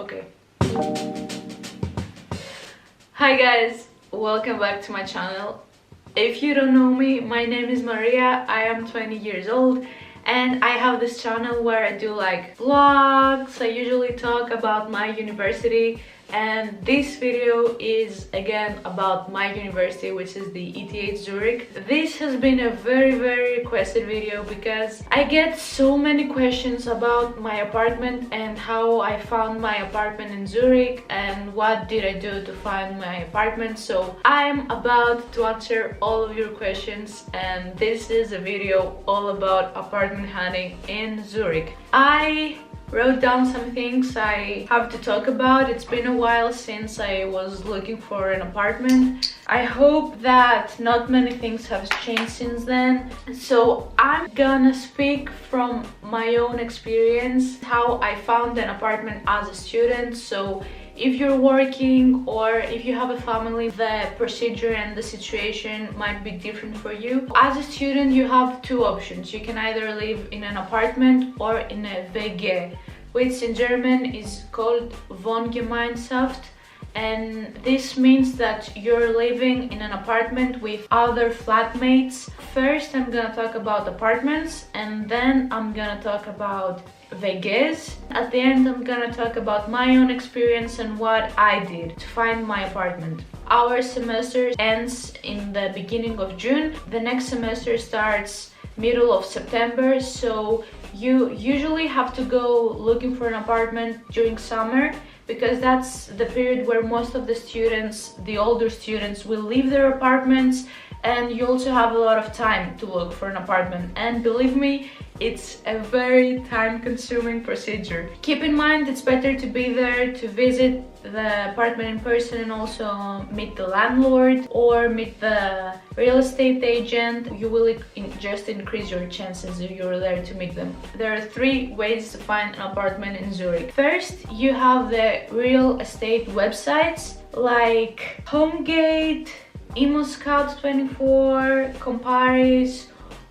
Okay. Hi guys, welcome back to my channel. If you don't know me, my name is Maria. I am 20 years old and I have this channel where I do like vlogs. I usually talk about my university, and this video is again about my university, which is the ETH Zürich. This has been a very requested video because I get so many questions about my apartment and how I found my apartment in Zurich and what did I do to find my apartment. So I'm about to answer all of your questions, and this is a video all about apartment hunting in Zurich. I wrote down some things I have to talk about. It's been a while since I was looking for an apartment. I hope that not many things have changed since then. So I'm gonna speak from my own experience, how I found an apartment as a student. So if you're working or if you have a family, the procedure and the situation might be different for you. As a student, you have two options. You can either live in an apartment or in a WG, which in German is called Wohngemeinschaft. And this means that you're living in an apartment with other flatmates. First, I'm gonna talk about apartments, and then I'm gonna talk about WGs. At the end, I'm gonna talk about my own experience and what I did to find my apartment. Our semester ends in the beginning of June. The next semester starts middle of September, so you usually have to go looking for an apartment during summer, because that's the period where most of the students, the older students, will leave their apartments, and you also have a lot of time to look for an apartment. And believe me, it's a very time-consuming procedure. Keep in mind, it's better to be there to visit the apartment in person and also meet the landlord or meet the real estate agent. You will just increase your chances if you're there to meet them. There are three ways to find an apartment in Zurich. First, you have the real estate websites like HomeGate, ImmoScout24, Comparis,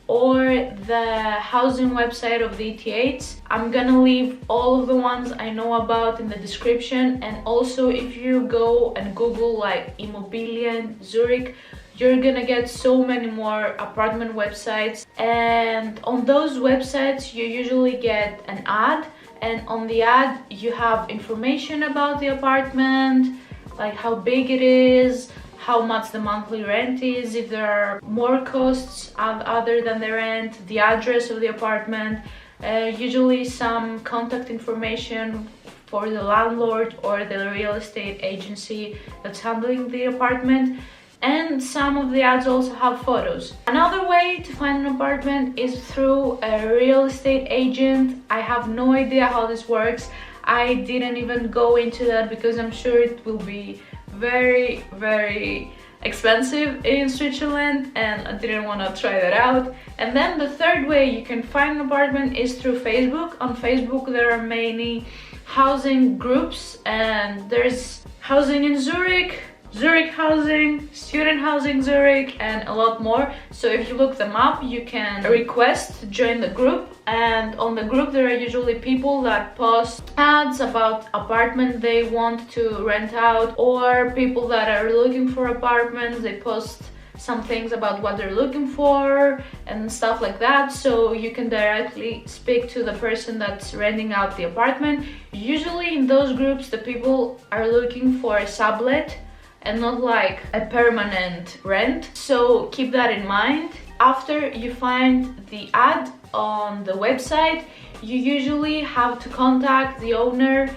or the housing website of the ETH. I'm gonna leave all of the ones I know about in the description, and also if you go and Google like Immobilien Zurich, you're gonna get so many more apartment websites, and on those websites you usually get an ad, and on the ad you have information about the apartment, like how big it is, how much the monthly rent is, if there are more costs other than the rent, the address of the apartment, usually some contact information for the landlord or the real estate agency that's handling the apartment. And some of the ads also have photos. Another way to find an apartment is through a real estate agent. I have no idea how this works. I didn't even go into that because I'm sure it will be very expensive in Switzerland, and I didn't want to try that out. And then the third way you can find an apartment is through Facebook. On Facebook there are many housing groups, and there's housing in Zurich, Zurich housing, student housing Zurich, and a lot more. So if you look them up, you can request to join the group, and on the group there are usually people that post ads about apartment they want to rent out, or people that are looking for apartments. They post some things about what they're looking for and stuff like that, so you can directly speak to the person that's renting out the apartment. Usually in those groups the people are looking for a sublet and not like a permanent rent, so keep that in mind. After you find the ad on the website, you usually have to contact the owner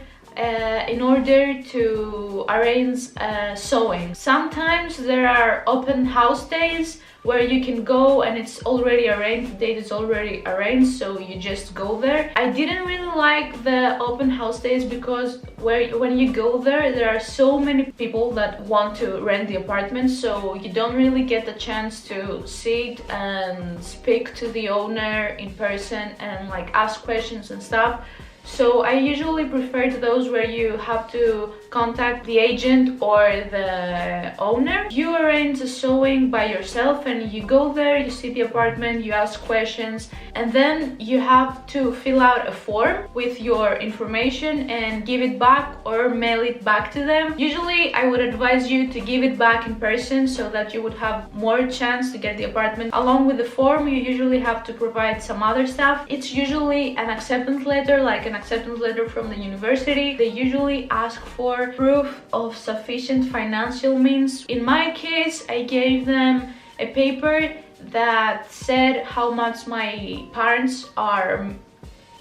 in order to arrange a showing. Sometimes there are open house days where you can go and it's already arranged, the date is already arranged, so you just go there. I didn't really like the open house days because when you go there are so many people that want to rent the apartment, so you don't really get the chance to sit and speak to the owner in person and like ask questions and stuff. So I usually prefer to those where you have to contact the agent or the owner. You arrange the showing by yourself and you go there, you see the apartment, you ask questions, and then you have to fill out a form with your information and give it back or mail it back to them. Usually I would advise you to give it back in person so that you would have more chance to get the apartment. Along with the form, you usually have to provide some other stuff. It's usually an acceptance letter, like an acceptance letter from the university. They usually ask for proof of sufficient financial means. In my case, I gave them a paper that said how much my parents are,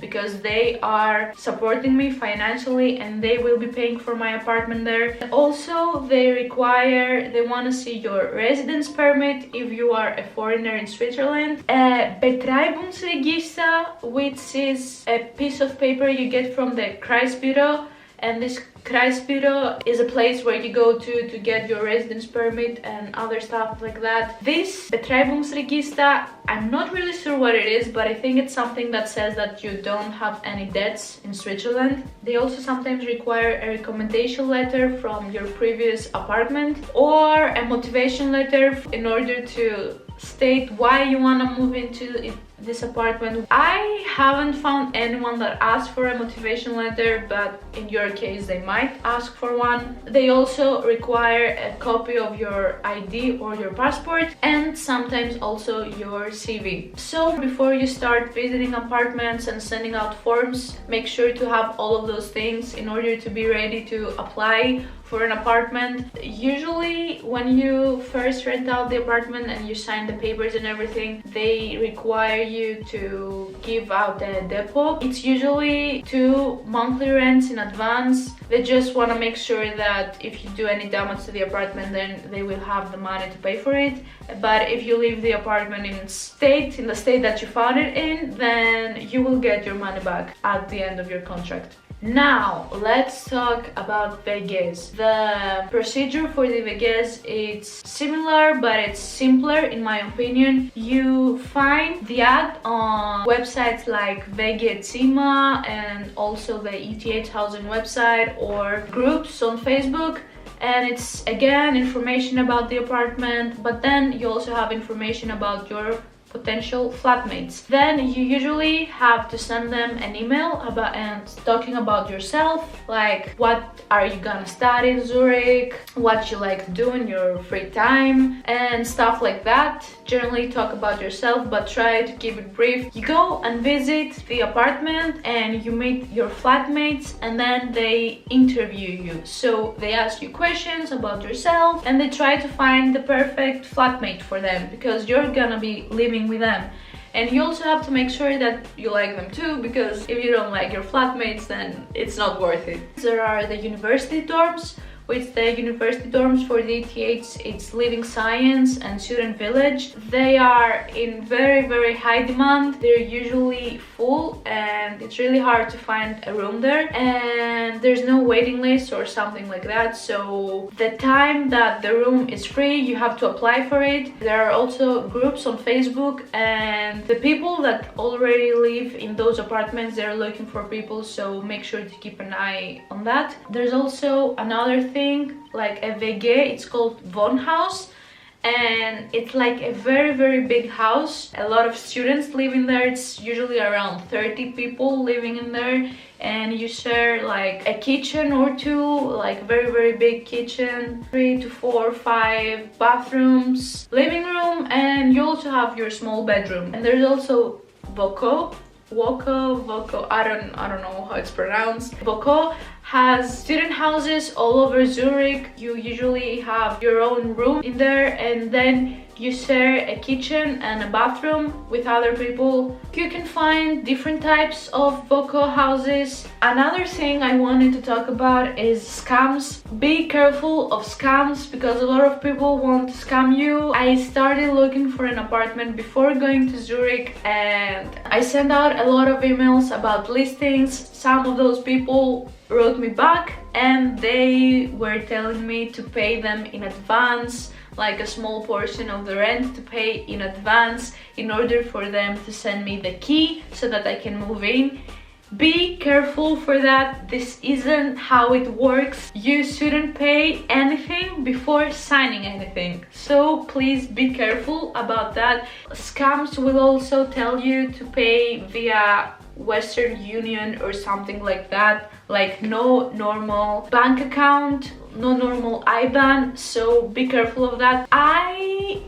because they are supporting me financially and they will be paying for my apartment there. Also, they want to see your residence permit if you are a foreigner in Switzerland. A Betreibungsregister, which is a piece of paper you get from the Kreisbüro, and this Kreisbüro is a place where you go to get your residence permit and other stuff like that. This Betreibungsregister, I'm not really sure what it is, but I think it's something that says that you don't have any debts in Switzerland. They also sometimes require a recommendation letter from your previous apartment or a motivation letter in order to state why you want to move into this apartment. I haven't found anyone that asked for a motivation letter, but in your case they might ask for one. They also require a copy of your ID or your passport, and sometimes also your CV. So before you start visiting apartments and sending out forms, make sure to have all of those things in order to be ready to apply for an apartment. Usually when you first rent out the apartment and you sign the papers and everything, they require you to give out a depot. It's usually 2 monthly rents in advance. They just want to make sure that if you do any damage to the apartment, then they will have the money to pay for it. But if you leave the apartment in the state that you found it in, then you will get your money back at the end of your contract. Now, let's talk about VGs. The procedure for the VGs is similar, but it's simpler in my opinion. You find the ad on websites like VG Zima and also the ETH housing website or groups on Facebook. And it's again information about the apartment, but then you also have information about your potential flatmates. Then you usually have to send them an email and talking about yourself, like what are you gonna study in Zurich, what you like to do in your free time and stuff like that. Generally talk about yourself, but try to keep it brief. You go and visit the apartment and you meet your flatmates, and then they interview you. So they ask you questions about yourself and they try to find the perfect flatmate for them, because you're gonna be living with them. And you also have to make sure that you like them too, because if you don't like your flatmates, then it's not worth it. There are the university dorms, which the university dorms for the ETH, it's Living Science and Student Village. They are in very high demand. They're usually full and it's really hard to find a room there, and there's no waiting list or something like that. So the time that the room is free, you have to apply for it. There are also groups on Facebook, and the people that already live in those apartments, they're looking for people, so make sure to keep an eye on that. There's also another thing like a VG, it's called Wohnhaus, and it's like a very big house. A lot of students live in there. It's usually around 30 people living in there, and you share like a kitchen or two, like very big kitchen, 3 to 4, 5 bathrooms, living room, and you also have your small bedroom. And there's also Voko, I don't know how it's pronounced. Voko has student houses all over Zurich. You usually have your own room in there, and then you share a kitchen and a bathroom with other people. You can find different types of Voko houses. Another thing I wanted to talk about is scams. Be careful of scams, because a lot of people want to scam you. I started looking for an apartment before going to Zurich, and I sent out a lot of emails about listings. Some of those people wrote me back and they were telling me to pay them in advance, like a small portion of the rent to pay in advance in order for them to send me the key so that I can move in. Be careful for that. This isn't how it works. You shouldn't pay anything before signing anything, so please be careful about that. Scams will also tell you to pay via Western Union or something like that, like no normal bank account, no normal IBAN, so be careful of that. I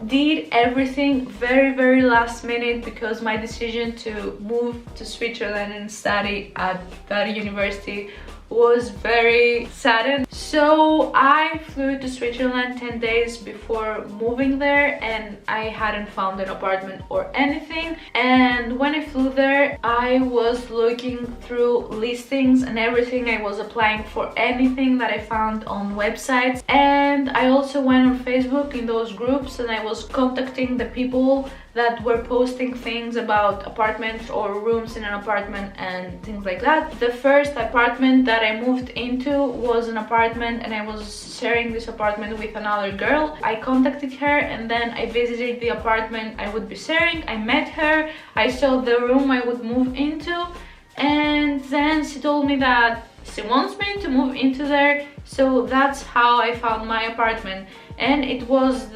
did everything very last minute because my decision to move to Switzerland and study at that university was very sudden. So I flew to Switzerland 10 days before moving there, and I hadn't found an apartment or anything. And when I flew there, I was looking through listings and everything. I was applying for anything that I found on websites, and I also went on Facebook in those groups, and I was contacting the people that were posting things about apartments or rooms in an apartment and things like that. The first apartment that I moved into was an apartment, and I was sharing this apartment with another girl. I contacted her, and then I visited the apartment I would be sharing. I met her, I saw the room I would move into, and then she told me that she wants me to move into there. So that's how I found my apartment, and it was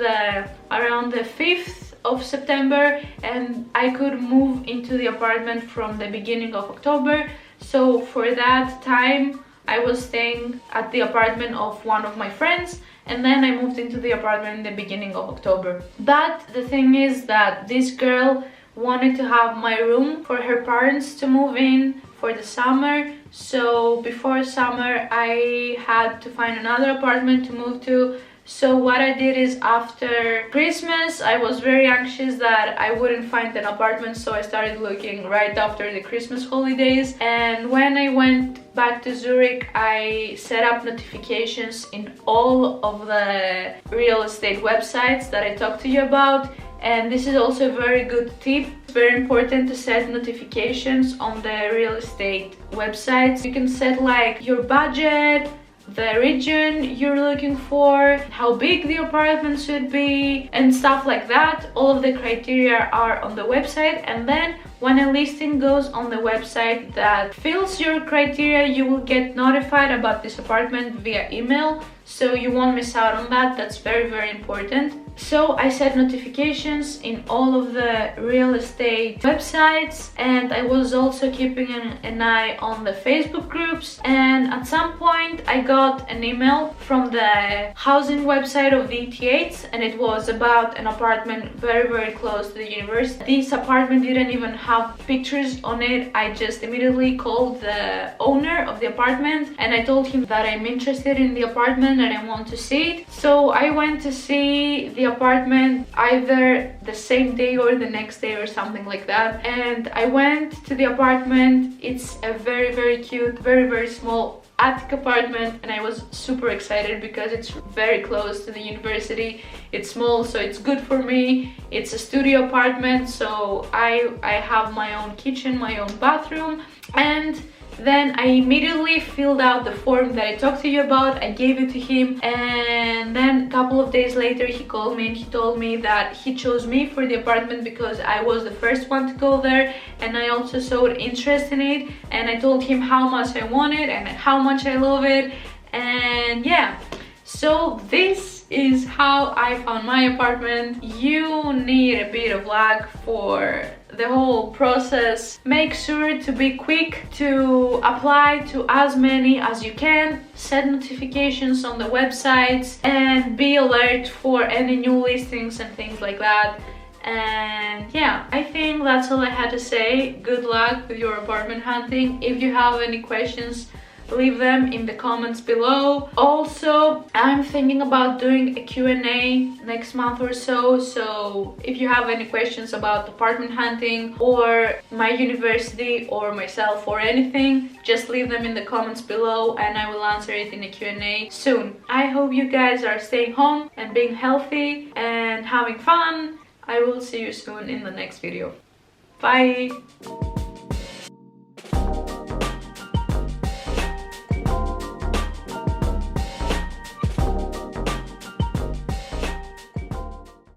around the 5th of September, and I could move into the apartment from the beginning of October. So for that time I was staying at the apartment of one of my friends, and then I moved into the apartment in the beginning of October. But the thing is that this girl wanted to have my room for her parents to move in for the summer. So before summer I had to find another apartment to move to. So what I did is, after Christmas, I was very anxious that I wouldn't find an apartment, so I started looking right after the Christmas holidays. And when I went back to Zurich, I set up notifications in all of the real estate websites that I talked to you about. And this is also a very good tip. It's very important to set notifications on the real estate websites. You can set like your budget, the region you're looking for, how big the apartment should be, and stuff like that. All of the criteria are on the website, and then when a listing goes on the website that fills your criteria, you will get notified about this apartment via email, so you won't miss out on that. That's very important. So I set notifications in all of the real estate websites, and I was also keeping an eye on the Facebook groups. And at some point I got an email from the housing website of the ETH, and it was about an apartment very close to the university. This apartment didn't even have pictures on it. I just immediately called the owner of the apartment, and I told him that I'm interested in the apartment and I want to see it. So I went to see the apartment either the same day or the next day or something like that, and I went to the apartment. It's a very cute, very small attic apartment, and I was super excited because it's very close to the university. It's small, so it's good for me. It's a studio apartment, so I have my own kitchen, my own bathroom. And then I immediately filled out the form that I talked to you about. I gave it to him, and then a couple of days later he called me and he told me that he chose me for the apartment because I was the first one to go there, and I also showed interest in it, and I told him how much I want it and how much I love it. And yeah, so this is how I found my apartment. You need a bit of luck for the whole process. Make sure to be quick to apply to as many as you can. Set notifications on the websites and be alert for any new listings and things like that. And yeah, I think that's all I had to say. Good luck with your apartment hunting. If you have any questions, leave them in the comments below. Also, I'm thinking about doing a Q&A next month or so, so if you have any questions about apartment hunting or my university or myself or anything, just leave them in the comments below and I will answer it in a Q&A soon. I hope you guys are staying home and being healthy and having fun. I will see you soon in the next video. Bye!